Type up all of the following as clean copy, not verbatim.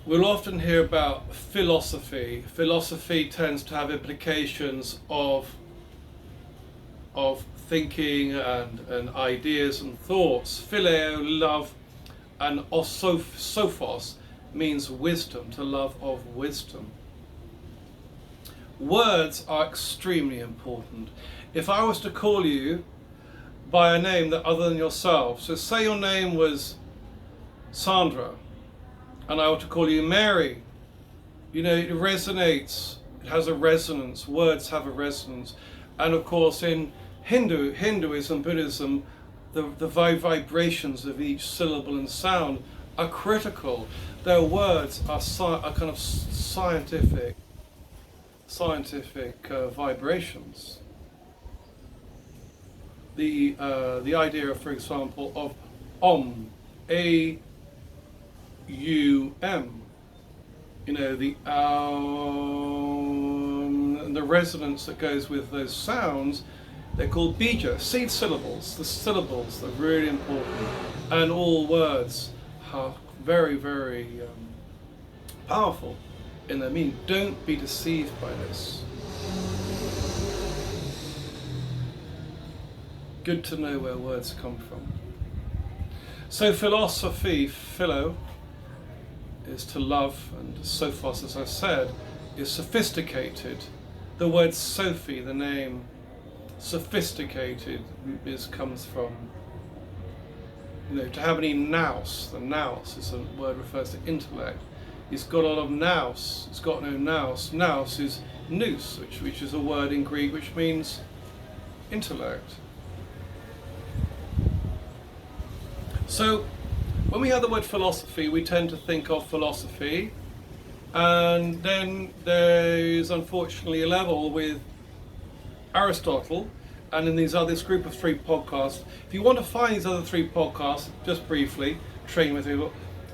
We'll often hear about philosophy. Philosophy tends to have implications of thinking and ideas and thoughts. Phileo, love, and sophos means wisdom, to love of wisdom. Words are extremely important. If I was to call you by a name that other than yourself, so say your name was Sandra, and I were to call you Mary, it resonates, it has a resonance, words have a resonance. And of course in Hinduism, Buddhism, the vibrations of each syllable and sound are critical. Their words are kind of scientific vibrations. The idea, for example, of Om, A-U-M, the and the resonance that goes with those sounds, they're called bija, seed syllables. The syllables are really important, and all words are very, very powerful in their meaning. Don't be deceived by this. Good to know where words come from. So philosophy, philo, is to love, and sophos, as I said, is sophisticated. The word Sophie, the name sophisticated, comes from, to have any nous. The nous is a word refers to intellect. He's got a lot of nous. It's got no nous. Nous is nous, which is a word in Greek which means intellect. So when we have the word philosophy, we tend to think of philosophy, and then there is unfortunately a level with Aristotle, and in this group of 3 podcasts. If you want to find these other 3 podcasts, just briefly, train with people,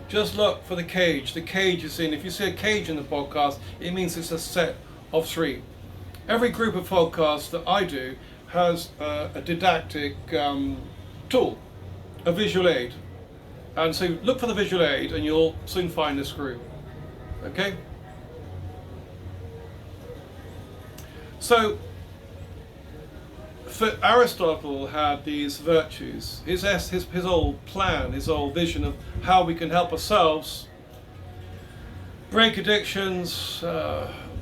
just look for the cage. The cage is in, if you see a cage in the podcast, it means it's a set of 3. Every group of podcasts that I do has a didactic tool, a visual aid. And so look for the visual aid and you'll soon find this group. Okay? So, for Aristotle had these virtues. His old plan, his old vision of how we can help ourselves break addictions,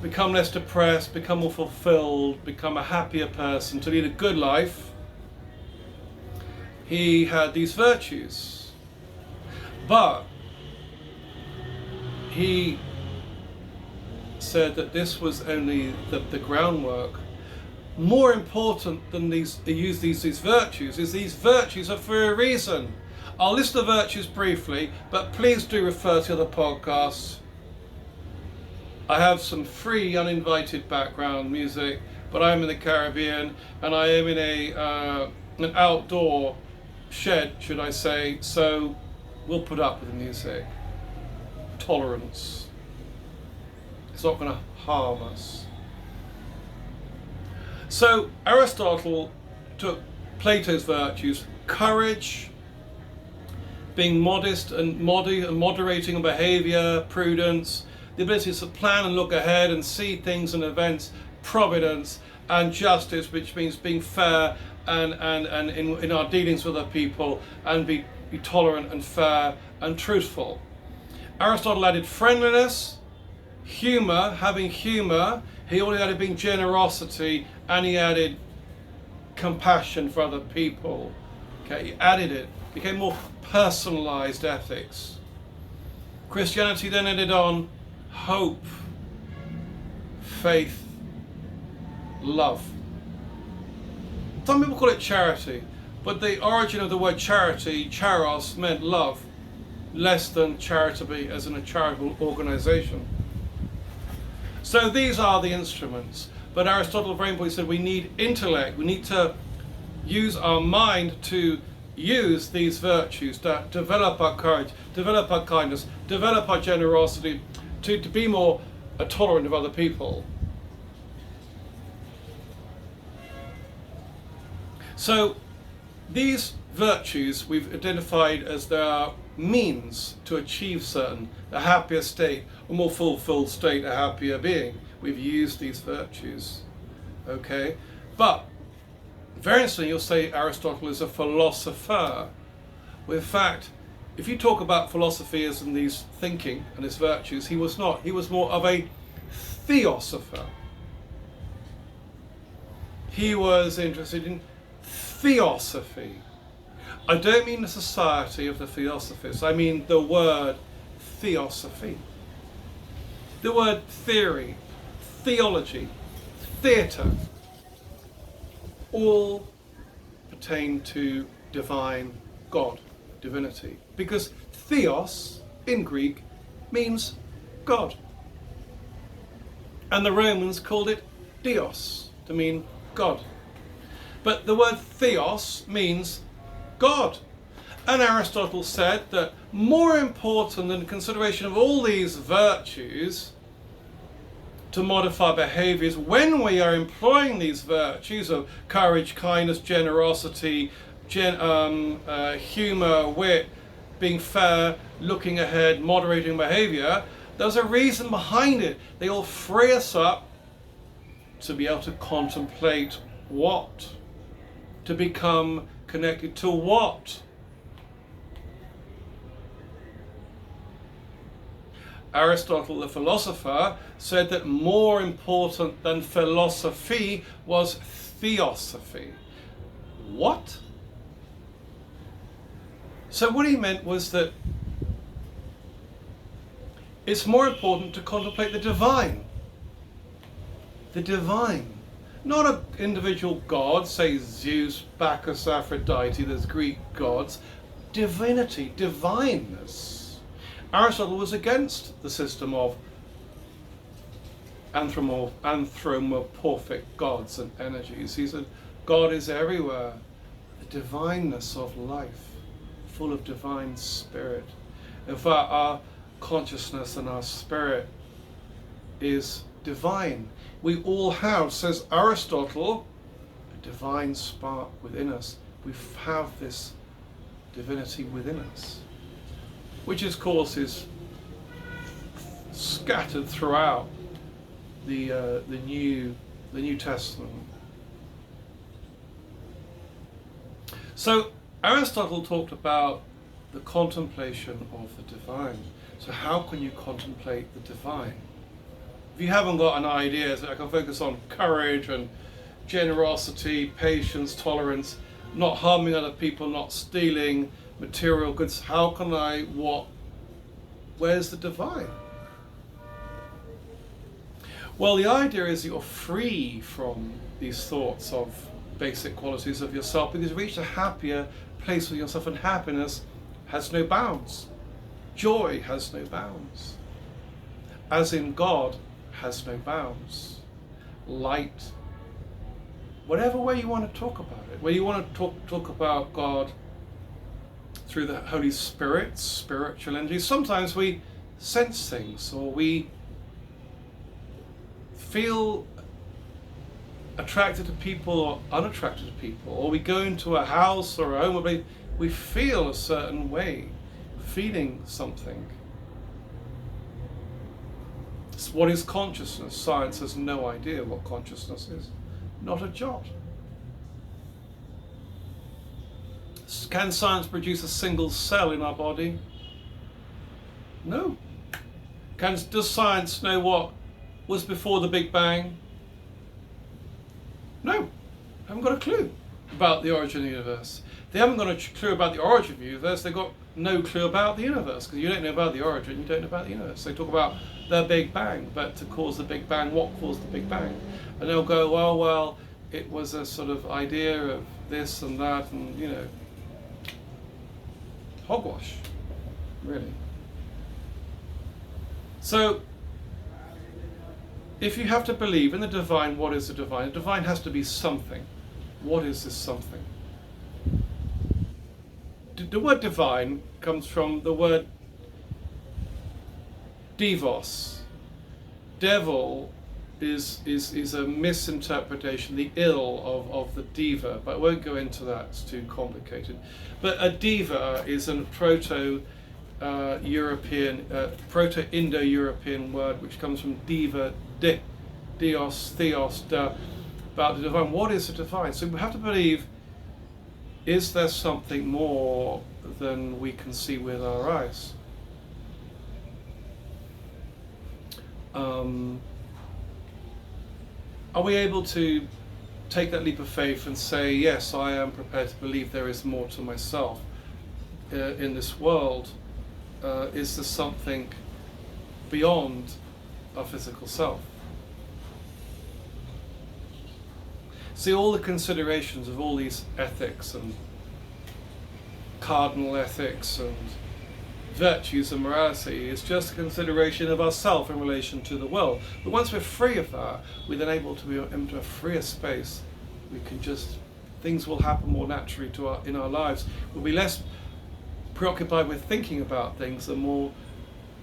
become less depressed, become more fulfilled, become a happier person, to lead a good life. He had these virtues. But he said that this was only the groundwork. More important than these virtues is these virtues are for a reason. I'll list the virtues briefly, but please do refer to the podcasts. I have some free uninvited background music, but I'm in the Caribbean and I am in an outdoor shed, should I say, so we'll put up with the music. Tolerance. It's not going to harm us. So Aristotle took Plato's virtues: courage, being modest and moderating behavior, prudence, the ability to plan and look ahead and see things and events, providence, and justice, which means being fair and in our dealings with other people, and be tolerant and fair and truthful. Aristotle added friendliness, humour, having humour. He already added being generosity, and he added compassion for other people. Okay, he added it. Became more personalised ethics. Christianity then added on hope, faith, love. Some people call it charity, but the origin of the word charity, charos, meant love, less than charitably as in a charitable organisation. So these are the instruments. But Aristotle very importantly said we need intellect. We need to use our mind to use these virtues, to develop our courage, develop our kindness, develop our generosity, to be more tolerant of other people. So these virtues we've identified as there are means to achieve a happier state, a more fulfilled state, a happier being. We've used these virtues, okay? But very interesting, you'll say Aristotle is a philosopher. Well, in fact, if you talk about philosophy as in these thinking and his virtues, he was not. He was more of a theosopher. He was interested in theosophy. I don't mean the society of the theosophists. I mean the word theosophy. The word theory, theology, theatre, all pertain to divine God, divinity. Because theos in Greek means God. And the Romans called it Dios, to mean God. But the word theos means God. And Aristotle said that more important than consideration of all these virtues to modify behaviors, when we are employing these virtues of courage, kindness, generosity, humor, wit, being fair, looking ahead, moderating behavior, there's a reason behind it. They all free us up to be able to contemplate what? To become connected to what? Aristotle, the philosopher, said that more important than philosophy was theosophy. What? So what he meant was that it's more important to contemplate the divine. The divine. Not an individual god, say Zeus, Bacchus, Aphrodite, there's Greek gods. Divinity, divineness. Aristotle was against the system of anthropomorphic gods and energies. He said God is everywhere. The divineness of life, full of divine spirit. In fact, our consciousness and our spirit is divine. We all have, says Aristotle, a divine spark within us. We have this divinity within us, which of course is scattered throughout the New Testament. So Aristotle talked about the contemplation of the divine. So how can you contemplate the divine? If you haven't got an idea, so I can focus on courage and generosity, patience, tolerance, not harming other people, not stealing material goods. How can I, where's the divine? Well, the idea is you're free from these thoughts of basic qualities of yourself because you've reached a happier place with yourself, and happiness has no bounds. Joy has no bounds. As in God has no bounds. Light, whatever way you want to talk about it, where you want to talk about God through the Holy Spirit, spiritual energy. Sometimes we sense things, or we feel attracted to people or unattracted to people, or we go into a house or a home where we feel a certain way, feeling something. What is consciousness? Science has no idea what consciousness is. Not a jot. Can science produce a single cell in our body? No. Does science know what was before the Big Bang? No. Haven't got a clue about the origin of the universe. They haven't got a clue about the origin of the universe. They've got no clue about the universe, because you don't know about the origin, you don't know about the universe. They talk about the Big Bang, but to cause the Big Bang, what caused the Big Bang? And they'll go, well, it was a sort of idea of this and that, and hogwash, really. So, if you have to believe in the divine, what is the divine? The divine has to be something. What is this something? The word divine comes from the word devos. Devil is a misinterpretation, the ill of the diva, but I won't go into that, it's too complicated. But a diva is a Proto European, Proto-Indo-European word, which comes from diva, dios, theos, about the divine. What is the divine? So we have to believe, is there something more than we can see with our eyes? Are we able to take that leap of faith and say, yes, I am prepared to believe there is more to myself in this world? Is there something beyond our physical self? See, all the considerations of all these ethics and cardinal ethics and virtues and morality is just a consideration of ourself in relation to the world. But once we're free of that, we're then able to be into a freer space. We can just, things will happen more naturally in our lives. We'll be less preoccupied with thinking about things, and more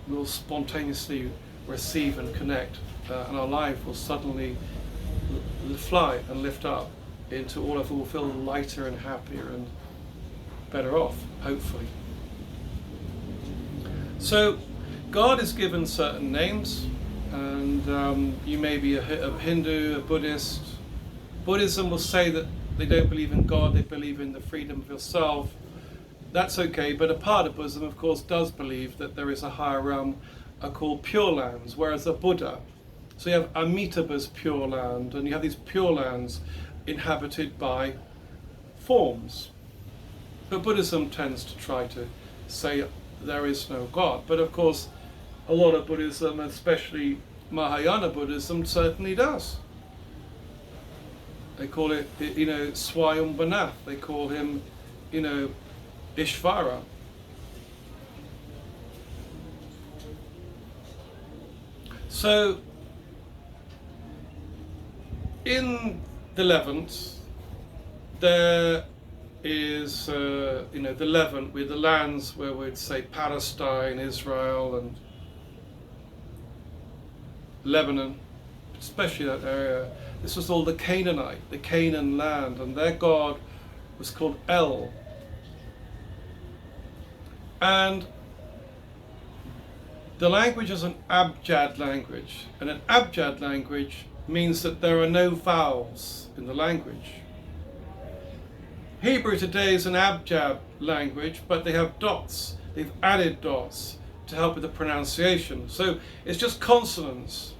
we'll spontaneously receive and connect, and our life will suddenly fly and lift up into all of it. Will feel lighter and happier and better off, hopefully. So God is given certain names, and you may be a Hindu, a Buddhist. Buddhism will say that they don't believe in God, they believe in the freedom of yourself. That's okay, but a part of Buddhism, of course, does believe that there is a higher realm called Pure Lands, whereas a Buddha. So you have Amitabha's Pure Land, and you have these Pure Lands inhabited by forms. But Buddhism tends to try to say there is no God. But of course, a lot of Buddhism, especially Mahayana Buddhism, certainly does. They call it, Swayambhanath. They call him, Ishvara. So, in the Levant, there is, the Levant, with the lands where we'd say Palestine, Israel, and Lebanon, especially that area. This was all the Canaanite, the Canaan land, and their god was called El. And the language is an Abjad language, and an Abjad language means that there are no vowels in the language. Hebrew today is an Abjad language, but they have dots. They've added dots to help with the pronunciation. So it's just consonants.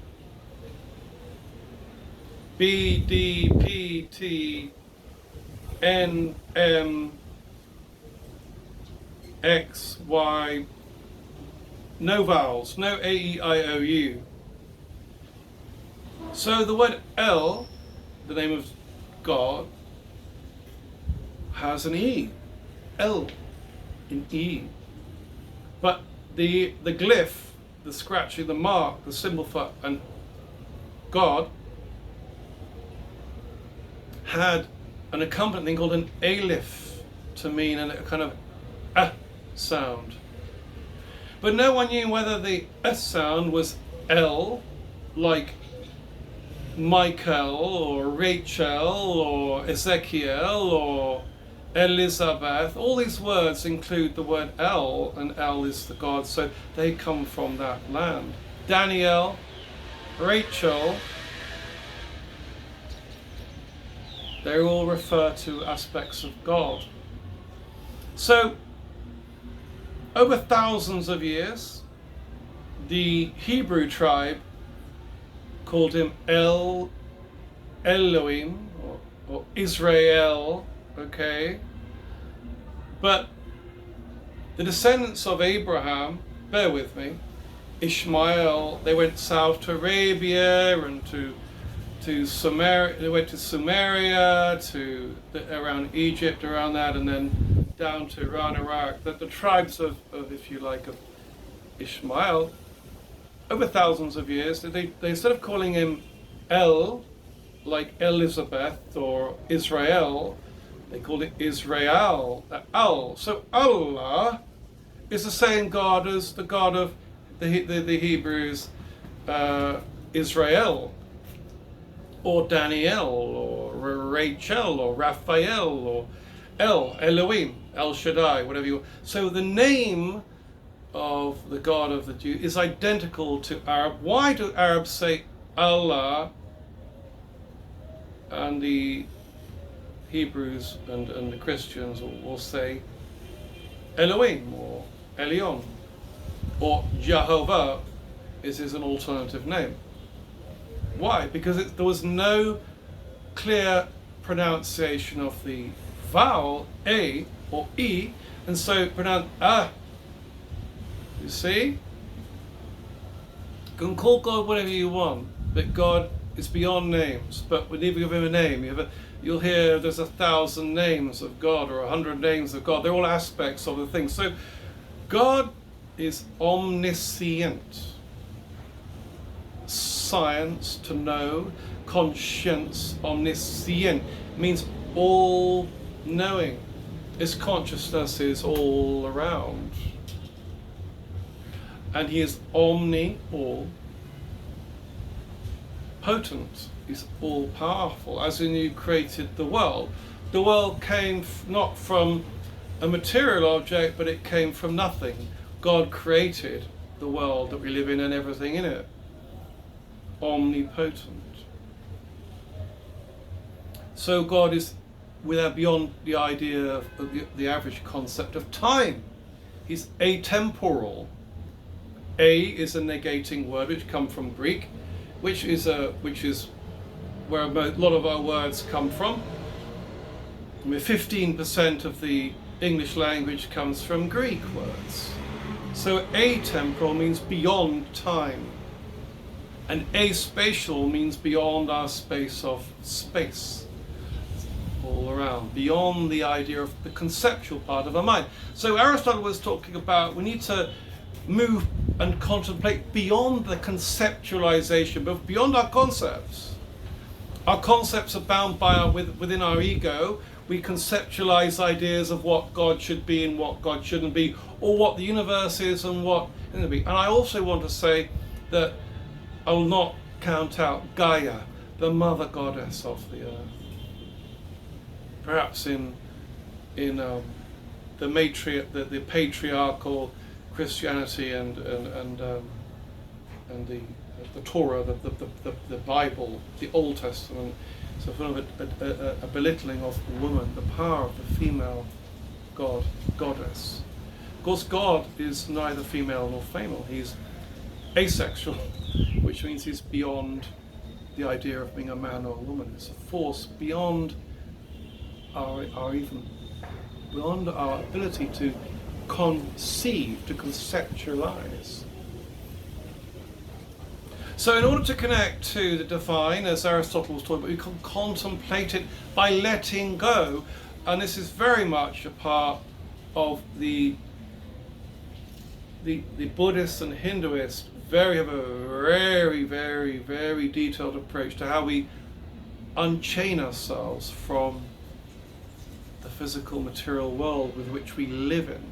B, D, P, T, N, M, X, Y, no vowels, no A, E, I, O, U. So the word El, the name of God, has an E, El, in E. But the glyph, the scratching, the mark, the symbol for an God, had an accompanying thing called an aleph, to mean a kind of sound. But no one knew whether the sound was L, like Michael or Rachel or Ezekiel or Elizabeth. All these words include the word El, and El is the God, so they come from that land. Daniel, Rachel, they all refer to aspects of God. So, over thousands of years, the Hebrew tribe called him Elohim, or Israel, okay? But the descendants of Abraham, bear with me, Ishmael, they went south to Arabia and to Sumeria. They went to Sumeria, around Egypt, around that, and then down to Iran, Iraq. That the tribes of, if you like, of Ishmael, over thousands of years, they instead of calling him El, like Elizabeth or Israel, they called it Israel, Al. So Allah is the same God as the God of the Hebrews, Israel, or Daniel, or Rachel, or Raphael, or Elohim, El Shaddai, whatever you want. So the name of the God of the Jews is identical to Arab. Why do Arabs say Allah and the Hebrews and the Christians will say Elohim or Elion or Jehovah is an alternative name? Why? Because there was no clear pronunciation of the vowel A or E, and so pronounced ah. You see? You can call God whatever you want, but God is beyond names. But we need to give him a name. You'll hear there's 1,000 names of God or 100 names of God. They're all aspects of the thing. So God is omniscient. Science, to know. Conscience, omniscient, means all knowing. His consciousness is all around. And he is omni, all, potent. He's all powerful. As in, you created the world. The world came not from a material object, but it came from nothing. God created the world that we live in and everything in it. Omnipotent. So God is beyond the idea of the average concept of time. He's atemporal. A is a negating word which comes from Greek, which is where a lot of our words come from. 15% of the English language comes from Greek words. So atemporal means beyond time, and aspatial means beyond our space of space, all around, beyond the idea of the conceptual part of our mind. So Aristotle was talking about we need to move and contemplate beyond the conceptualization, but beyond our concepts. Our concepts are bound by within our ego. We conceptualize ideas of what God should be and what God shouldn't be, or what the universe is and what it shouldn't be. And I also want to say that I will not count out Gaia, the mother goddess of the earth. Perhaps in the patriarchal Christianity and the Torah, the Bible, the Old Testament, so sort of a belittling of the woman, the power of the female goddess. Of course, God is neither female nor female. He's asexual, which means he's beyond the idea of being a man or a woman. It's a force beyond our ability to conceive, to conceptualize. So in order to connect to the divine, as Aristotle was talking about, we can contemplate it by letting go. And this is very much a part of the Buddhist and Hinduist have a very, very, very detailed approach to how we unchain ourselves from the physical material world with which we live in.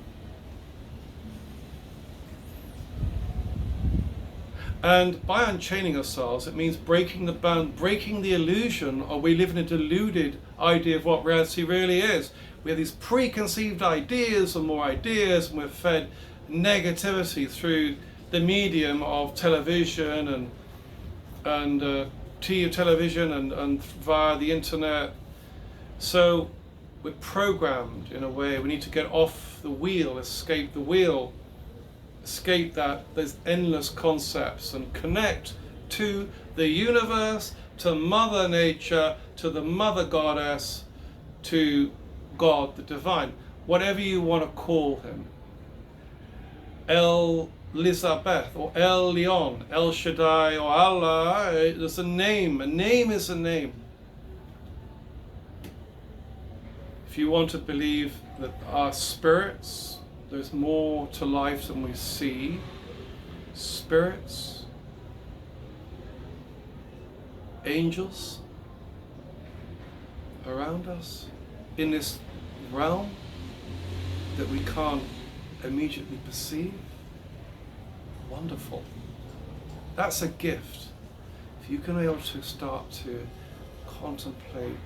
And by unchaining ourselves, it means breaking the bound, breaking the illusion, or we live in a deluded idea of what reality really is. We have these preconceived ideas and more ideas, and we're fed negativity through the medium of television and television and via the internet. So we're programmed in a way. We need to get off the wheel, escape the wheel, escape those endless concepts and connect to the universe, to Mother Nature, to the Mother Goddess, to God, the divine, whatever you want to call him. Elizabeth or El Leon, El Shaddai or Allah, there's a name. A name is a name. If you want to believe that our spirits, there's more to life than we see, spirits, angels around us in this realm that we can't immediately perceive. Wonderful. That's a gift. If you can be able to start to contemplate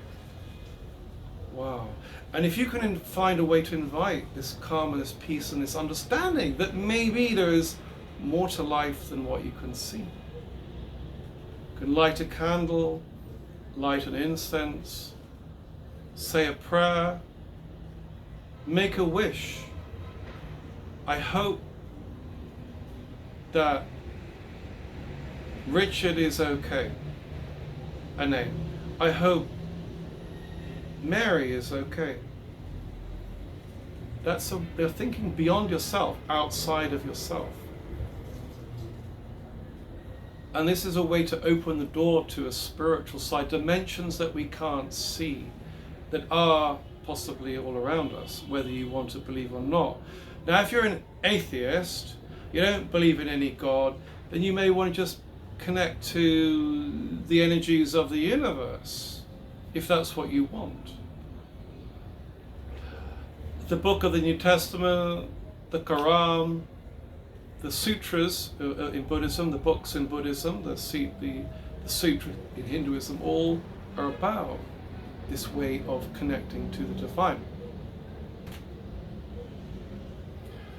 Wow. And if you can find a way to invite this calm and this peace and this understanding that maybe there is more to life than what you can see. You can light a candle, light an incense, say a prayer, make a wish. I hope that Richard is okay. A name. I hope Mary is okay. They're thinking beyond yourself, outside of yourself. And this is a way to open the door to a spiritual side, dimensions that we can't see, that are possibly all around us, whether you want to believe or not. Now, if you're an atheist, you don't believe in any God, then you may want to just connect to the energies of the universe, if that's what you want. The book of the New Testament, the Quran, the sutras in Buddhism, the books in Buddhism, the sutra in Hinduism, all are about this way of connecting to the divine.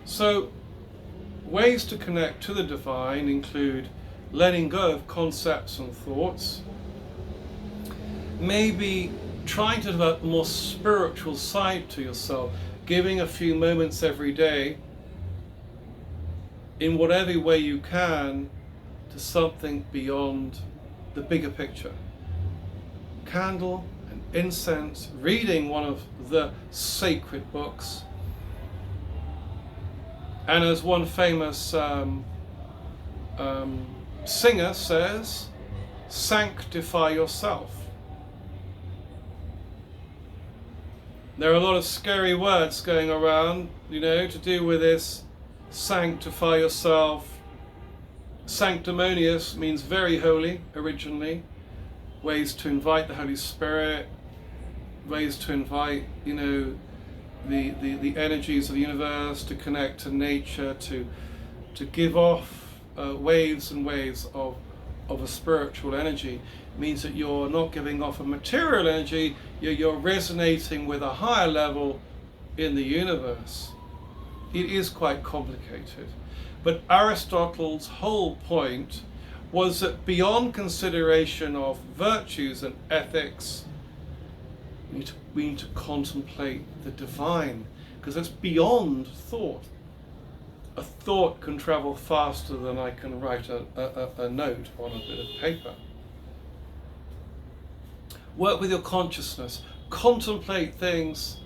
So, ways to connect to the divine include letting go of concepts and thoughts, maybe trying to develop a more spiritual side to yourself, giving a few moments every day in whatever way you can to something beyond the bigger picture. Candle and incense, reading one of the sacred books. And as one famous singer says, sanctify yourself. There are a lot of scary words going around, to do with this. Sanctify yourself. Sanctimonious means very holy originally. Ways to invite the Holy Spirit. Ways to invite, the energies of the universe, to connect to nature, to give off waves and waves of a spiritual energy. It means that you're not giving off a material energy, you're resonating with a higher level in the universe. It is quite complicated. But Aristotle's whole point was that beyond consideration of virtues and ethics, we need to contemplate the divine, because it's beyond thought. A thought can travel faster than I can write a note on a bit of paper. Work with your consciousness. Contemplate things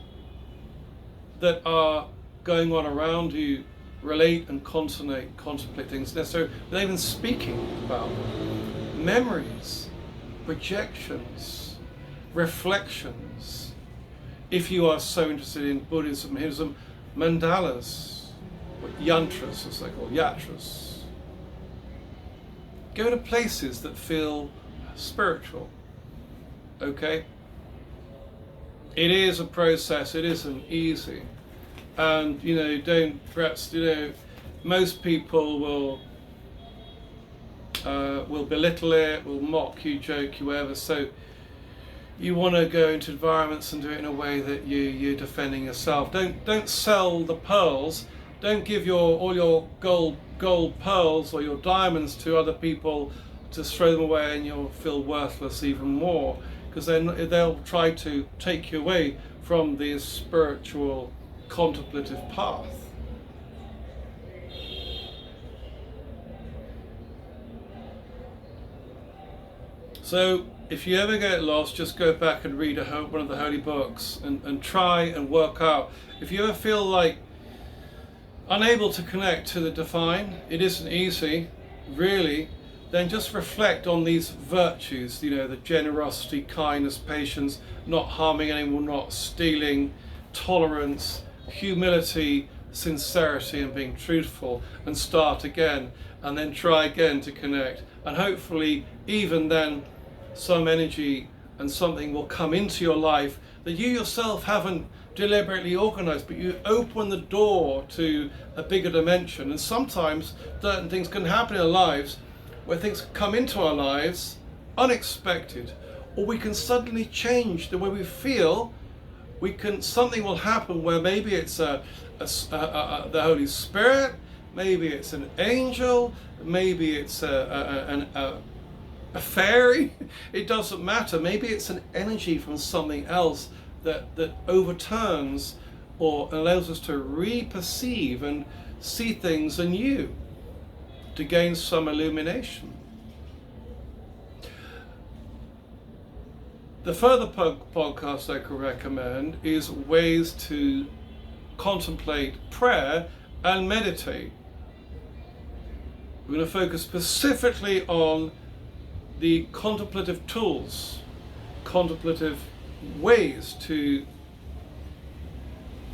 that are going on around you. Relate and contemplate things necessarily without even speaking about them. Memories, projections, reflections. If you are so interested in Buddhism, Hinduism, mandalas, or yantras as they call yatras. Go to places that feel spiritual. Okay? It is a process, it isn't easy. And, don't perhaps, most people will belittle it, will mock you, joke you, whatever. So you want to go into environments and do it in a way that you're defending yourself. Don't sell the pearls. Don't give all your gold pearls or your diamonds to other people to throw them away, and you'll feel worthless even more, because then they'll try to take you away from this spiritual contemplative path. So if you ever get lost, just go back and read one of the holy books and try and work out. If you ever feel like unable to connect to the divine, it isn't easy, really, then just reflect on these virtues, the generosity, kindness, patience, not harming anyone, not stealing, tolerance, humility, sincerity, and being truthful, and start again, and then try again to connect. And hopefully, even then, some energy and something will come into your life that you yourself haven't deliberately organized, but you open the door to a bigger dimension. And sometimes certain things can happen in our lives where things come into our lives unexpected, or we can suddenly change the way we feel something will happen where maybe it's the Holy Spirit, maybe it's an angel, maybe it's a fairy. It doesn't matter. Maybe it's an energy from something else that overturns or allows us to re-perceive and see things anew, to gain some illumination. The further podcast I could recommend is ways to contemplate prayer and meditate. We're going to focus specifically on the contemplative tools, contemplative ways to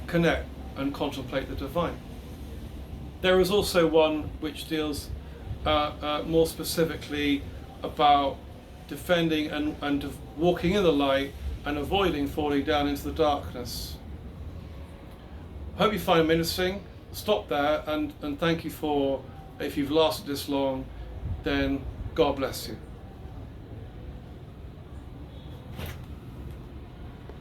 connect and contemplate the divine. There is also one which deals more specifically about defending and walking in the light and avoiding falling down into the darkness. I hope you find it interesting. Stop there and thank you for, if you've lasted this long, then God bless you.